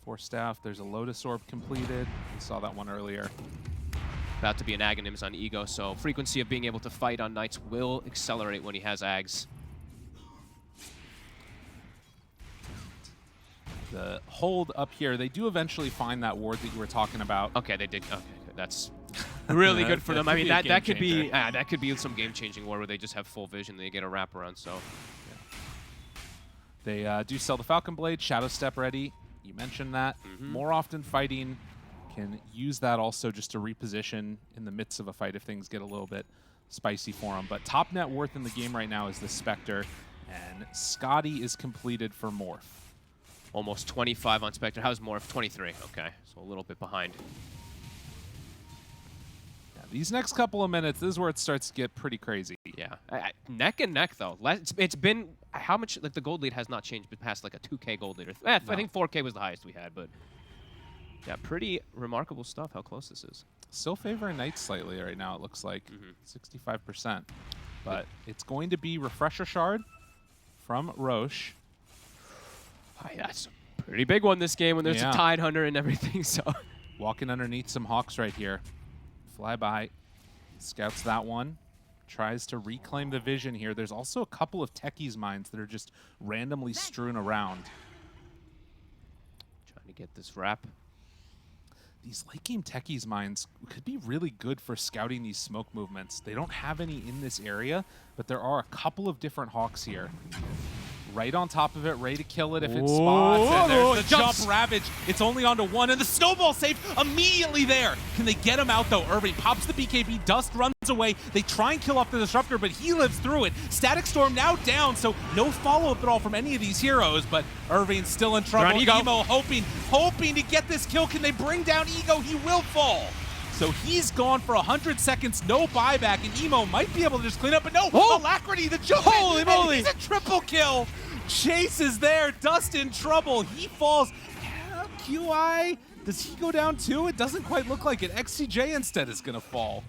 Force Staff, there's a Lotus Orb completed. We saw that one earlier. About to be an Aghanims on Ego, so frequency of being able to fight on Knights will accelerate when he has Ags. The hold up here, they do eventually find that ward that you were talking about. Okay, they did. Okay, that's really good for them. I mean, that could be some game-changing ward where they just have full vision. They get a wraparound. So yeah. They do sell the Falcon Blade, Shadow Step ready. You mentioned that. More often fighting can use that also just to reposition in the midst of a fight if things get a little bit spicy for them. But top net worth in the game right now is the Spectre, and Scotty is completed for Morph. Almost 25 on Spectre. How's Morph? 23. Okay, so a little bit behind. Yeah, these next couple of minutes, this is where it starts to get pretty crazy. Yeah, neck and neck though. It's been how much? Like the gold lead has not changed past like a 2K gold lead. I think 4K was the highest we had, but yeah, pretty remarkable stuff. How close this is. Still favoring Knights slightly right now. It looks like 65%, but it's going to be Refresher Shard from Roche. Oh, yeah, that's a pretty big one this game when there's a Tide Hunter and everything. So walking underneath some Hawks right here. Fly by, scouts that one. Tries to reclaim the vision here. There's also a couple of Techies mines that are just randomly strewn around. Trying to get this wrap. These late game Techies mines could be really good for scouting these smoke movements. They don't have any in this area, but there are a couple of different Hawks here. Right on top of it, ready to kill it if it spots. And there's the jump Ravage. It's only onto one, and the snowball save immediately there. Can they get him out, though? Irving pops the BKB, Dust runs away. They try and kill off the Disruptor, but he lives through it. Static Storm now down, so no follow-up at all from any of these heroes, but Irving's still in trouble. Emo hoping to get this kill. Can they bring down Ego? He will fall. So he's gone for 100 seconds, no buyback, and Emo might be able to just clean up, but no, Alacrity, the jump Holy moly! He's a triple kill. Chase is there, Dust in trouble, he falls. QI, does he go down too? It doesn't quite look like it. XCJ instead is gonna fall.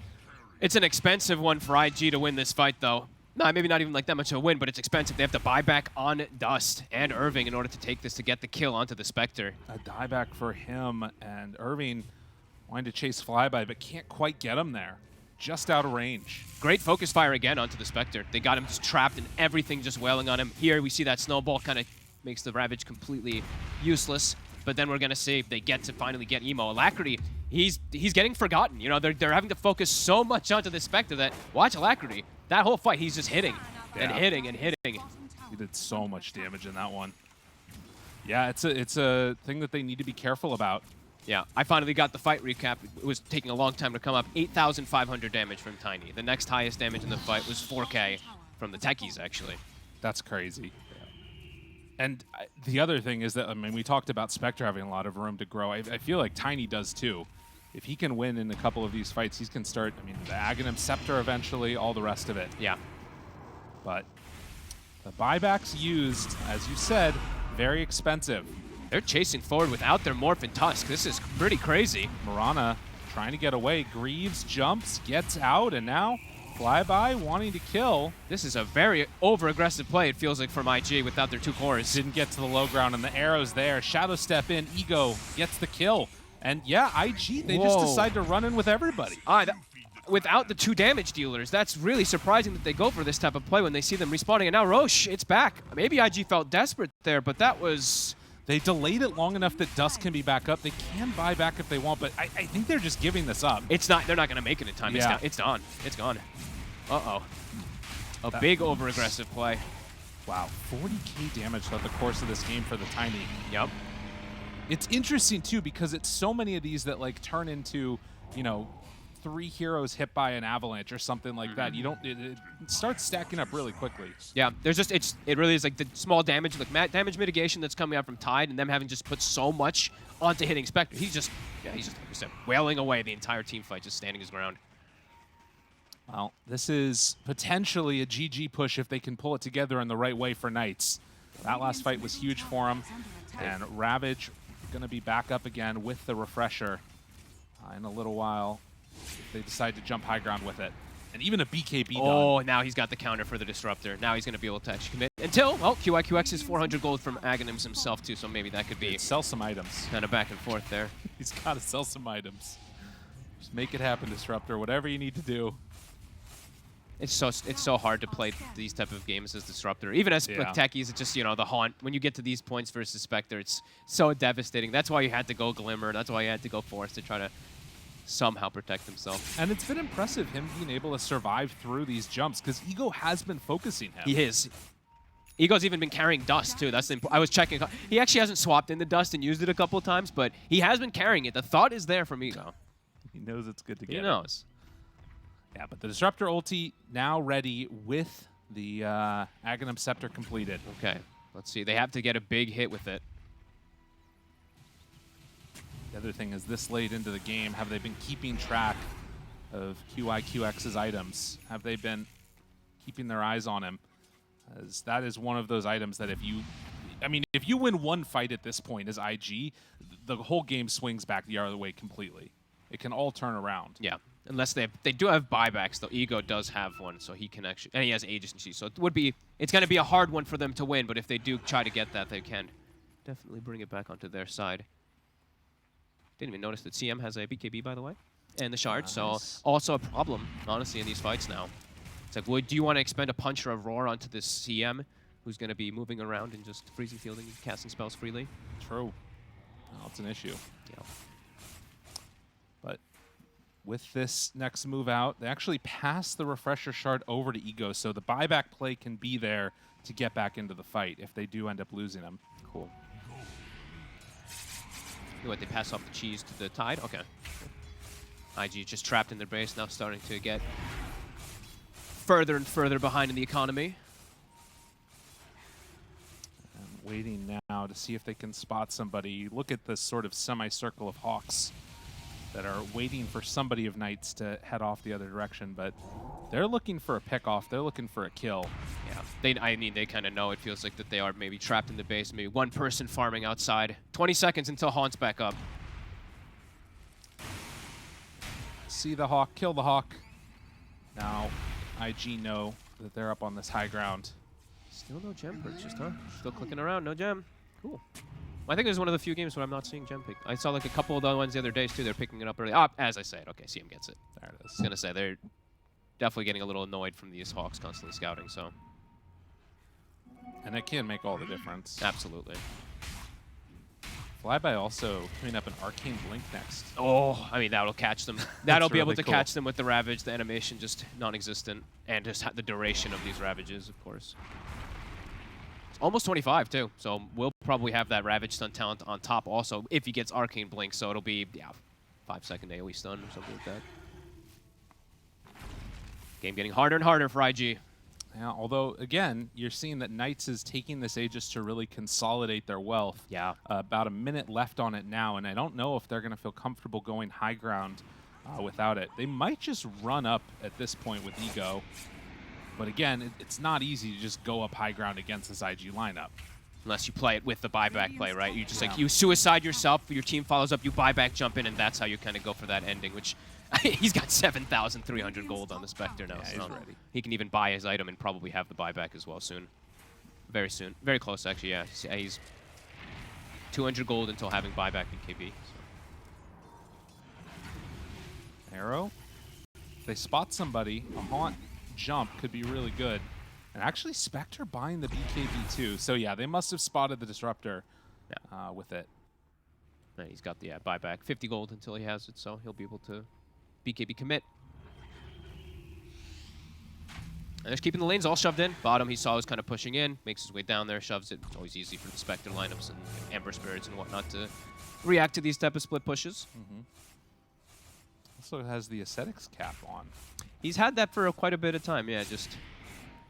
It's an expensive one for IG to win this fight, though. No, maybe not even like that much of a win, but it's expensive. They have to buy back on Dust and Irving in order to take this to get the kill onto the Spectre. A dieback for him, and Irving wanting to chase Flyby, but can't quite get him there. Just out of range. Great focus fire again onto the Spectre. They got him just trapped and everything just wailing on him. Here we see that snowball kind of makes the Ravage completely useless. But then we're going to see if they get to finally get Emo. Alacrity, he's getting forgotten. You know, they're having to focus so much onto the Spectre that, watch Alacrity. That whole fight, he's just hitting and hitting and hitting. He did so much damage in that one. Yeah, it's a thing that they need to be careful about. Yeah, I finally got the fight recap. It was taking a long time to come up. 8,500 damage from Tiny. The next highest damage in the fight was 4K from the Techies, actually. That's crazy. And the other thing is that, I mean, we talked about Spectre having a lot of room to grow. I feel like Tiny does too. If he can win in a couple of these fights, he can start, I mean, the Aghanim Scepter eventually, all the rest of it. Yeah. But the buybacks used, as you said, very expensive. They're chasing forward without their Morph and Tusk. This is pretty crazy. Mirana trying to get away. Greaves jumps, gets out, and now Flyby wanting to kill. This is a very over-aggressive play, it feels like, from IG without their two cores. Didn't get to the low ground, and the arrow's there. Shadow step in, Ego gets the kill. And yeah, IG, they just decide to run in with everybody. Without the two damage dealers, that's really surprising that they go for this type of play when they see them respawning. And now Roche, it's back. Maybe IG felt desperate there, but that was... They delayed it long enough that Dust can be back up. They can buy back if they want, but I think they're just giving this up. It's not. They're not going to make it in time. Yeah. It's done. It's gone. Uh-oh. A big over-aggressive play. Wow, 40k damage throughout the course of this game for the Tiny. Yep. It's interesting, too, because it's so many of these that, like, turn into, you know, 3 heroes hit by an avalanche or something like that. You don't. It starts stacking up really quickly. Yeah, there's just it really is like the small damage, like damage mitigation that's coming out from Tide, and them having just put so much onto hitting Spectre. He's just like you said, wailing away the entire team fight, just standing his ground. Well, this is potentially a GG push if they can pull it together in the right way for Knights. That last fight was huge for them, and Ravage going to be back up again with the refresher in a little while if they decide to jump high ground with it. And even a BKB done. Oh, now he's got the counter for the Disruptor. Now he's going to be able to actually commit. Until, well, QIQX is 400 gold from Aghanims himself, too, so maybe that could be... Sell some items. Kind of back and forth there. He's got to sell some items. Just make it happen, Disruptor. Whatever you need to do. It's so hard to play these type of games as Disruptor. Even as techies, it's just, you know, the haunt. When you get to these points versus Spectre, it's so devastating. That's why you had to go Glimmer. That's why you had to go Force to try to somehow protect himself. And it's been impressive him being able to survive through these jumps because Ego has been focusing him. He is. Ego's even been carrying dust too. That's the I was checking. He actually hasn't swapped in the dust and used it a couple of times, but he has been carrying it. The thought is there from Ego. He knows it's good to get. He knows. Yeah, but the Disruptor ulti now ready with the Aghanim Scepter completed. Okay, let's see. They have to get a big hit with it. The other thing is this late into the game, have they been keeping track of QIQX's items? Have they been keeping their eyes on him? As that is one of those items that if you win one fight at this point as IG, the whole game swings back the other way completely. It can all turn around. Yeah, unless they do have buybacks, though. Ego does have one, so he can actually, and he has agency, so it's going to be a hard one for them to win, but if they do try to get that, they can definitely bring it back onto their side. Didn't even notice that CM has a BKB, by the way, and the shard, so also a problem, honestly, in these fights now. It's like, well, do you want to expend a punch or a roar onto this CM, who's going to be moving around and just freezing fielding and casting spells freely? True. Well, it's an issue. Yeah. But with this next move out, they actually pass the refresher shard over to Ego, so the buyback play can be there to get back into the fight if they do end up losing him. Cool. What, they pass off the cheese to the Tide? Okay. IG just trapped in their base, now starting to get further and further behind in the economy. And waiting now to see if they can spot somebody. You look at this sort of semicircle of Hawks that are waiting for somebody of Knights to head off the other direction, but they're looking for a pick-off. They're looking for a kill. Yeah, they kind of know. It feels like that they are maybe trapped in the base, maybe one person farming outside. 20 seconds until Haunt's back up. See the Hawk, kill the Hawk. Now, IG know that they're up on this high ground. Still no gem purchased, huh? Still clicking around, no gem. Cool. I think this is one of the few games where I'm not seeing gem pick. I saw like a couple of the other ones the other days too. They're picking it up early. Ah, as I said, okay, CM gets it. There it is. I was gonna say they're definitely getting a little annoyed from these Hawks constantly scouting. So. And it can make all the difference. Absolutely. Flyby also coming up an Arcane Blink next. Oh, I mean, that'll catch them. That'll be really able to cool. catch them with the Ravage, the animation just non-existent, and just the duration of these Ravages, of course. It's almost 25, too, so we'll probably have that Ravage stun talent on top also if he gets Arcane Blink, so it'll be, yeah, 5-second AoE stun or something like that. Game getting harder and harder for IG. Yeah, although, again, you're seeing that Knights is taking this Aegis to really consolidate their wealth. Yeah. About a minute left on it now, and I don't know if they're going to feel comfortable going high ground without it. They might just run up at this point with Ego. But again, it's not easy to just go up high ground against this IG lineup. Unless you play it with the buyback play, right? You just like, you suicide yourself, your team follows up, you buyback jump in, and that's how you kind of go for that ending, which he's got 7,300 gold on the Spectre now. Yeah, so he's ready. He can even buy his item and probably have the buyback as well soon. Very soon. Very close, actually, yeah. He's 200 gold until having buyback in KB. So. Arrow. If they spot somebody, a Haunt jump could be really good. And actually, Spectre buying the BKB too. So yeah, they must have spotted the Disruptor with it. And he's got the buyback. 50 gold until he has it, so he'll be able to BKB commit. And just keeping the lanes all shoved in. Bottom, he saw was kind of pushing in, makes his way down there, shoves it. It's always easy for the Spectre lineups and Ember Spirits and whatnot to react to these type of split pushes. Also has the Ascetics cap on. He's had that for quite a bit of time, yeah, just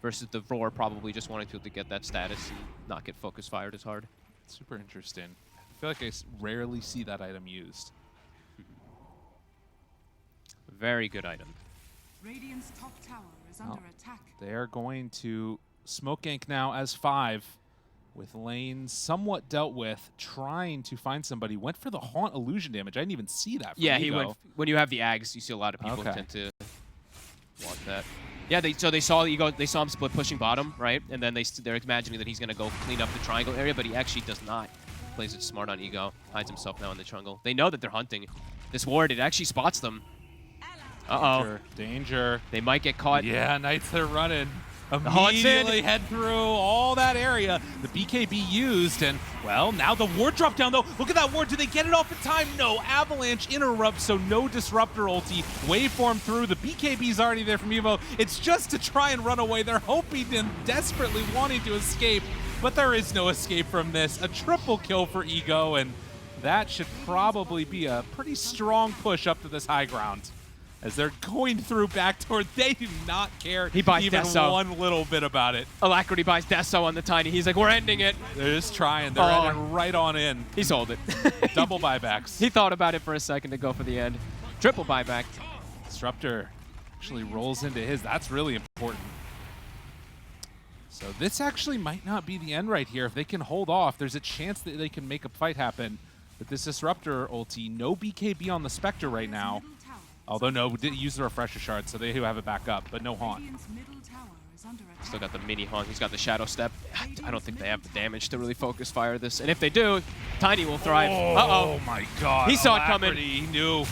versus the Roar probably just wanting to get that status and not get focus fired as hard. Super interesting. I feel like I rarely see that item used. Very good item. Radiant's top tower is under attack. They're going to smoke gank now as 5, with lane somewhat dealt with, trying to find somebody. Went for the Haunt illusion damage. I didn't even see that. Yeah, Ego. he went. When you have the Ags, you see a lot of people tend to want that. Yeah, so they saw Ego. They saw him split pushing bottom, right? And then they're imagining that he's gonna go clean up the triangle area, but he actually does not. Plays it smart on Ego. Hides himself now in the jungle. They know that they're hunting. This ward, it actually spots them. Uh-oh. Danger. They might get caught. Yeah, Knights are running. Haunt's Immediately head through all that area. The BKB used, and, well, now the ward dropped down, though. Look at that ward. Did they get it off in time? No. Avalanche interrupts, so no Disruptor ulti. Waveform through. The BKB's already there from Evo. It's just to try and run away. They're hoping and desperately wanting to escape, but there is no escape from this. A triple kill for Ego, and that should probably be a pretty strong push up to this high ground. As they're going through backdoor, they do not care even one little bit about it. Alacrity buys Deso on the Tiny. He's like, we're ending it. They're just trying. They're ending right on in. He sold it. Double buybacks. He thought about it for a second to go for the end. Triple buyback. Disruptor actually rolls into his. That's really important. So this actually might not be the end right here. If they can hold off, there's a chance that they can make a fight happen. With this Disruptor ulti, no BKB on the Spectre right now. Although no, we did use the Refresher Shard, so they do have it back up, but no Haunt. Still got the mini Haunt. He's got the Shadow Step. I don't think they have the damage to really focus fire this. And if they do, Tiny will thrive. Oh my god. He saw it coming. He knew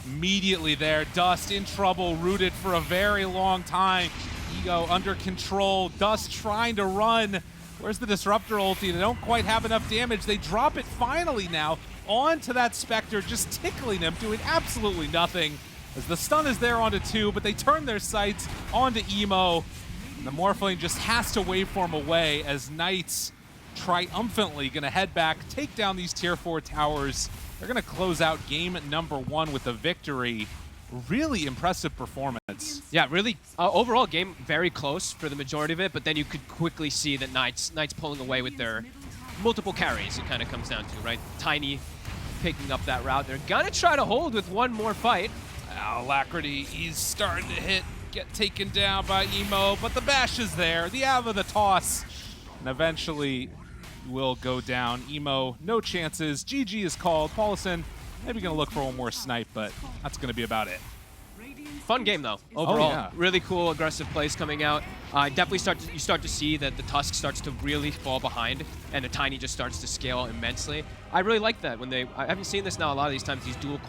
immediately there. Dust in trouble, rooted for a very long time. Ego under control. Dust trying to run. Where's the Disruptor ulti? They don't quite have enough damage. They drop it finally now onto that Spectre, just tickling him, doing absolutely nothing. As the stun is there onto 2, but they turn their sights onto Emo. And the Morphling just has to waveform away as Knights triumphantly gonna head back, take down these tier 4 towers. They're gonna close out game number 1 with a victory. Really impressive performance. Yeah, really, overall game very close for the majority of it, but then you could quickly see that Knights pulling away with their multiple carries, it kind of comes down to, right? Tiny picking up that route. They're gonna try to hold with one more fight. Alacrity, he's starting to get taken down by Emo, but the bash is there. The Ava, the toss, and eventually will go down. Emo, no chances. GG is called. Paulison, maybe gonna look for one more snipe, but that's gonna be about it. Fun game though, overall. Really cool, aggressive plays coming out. Definitely you start to see that the Tusk starts to really fall behind, and the Tiny just starts to scale immensely. I really like that when I haven't seen this now a lot of these times, these dual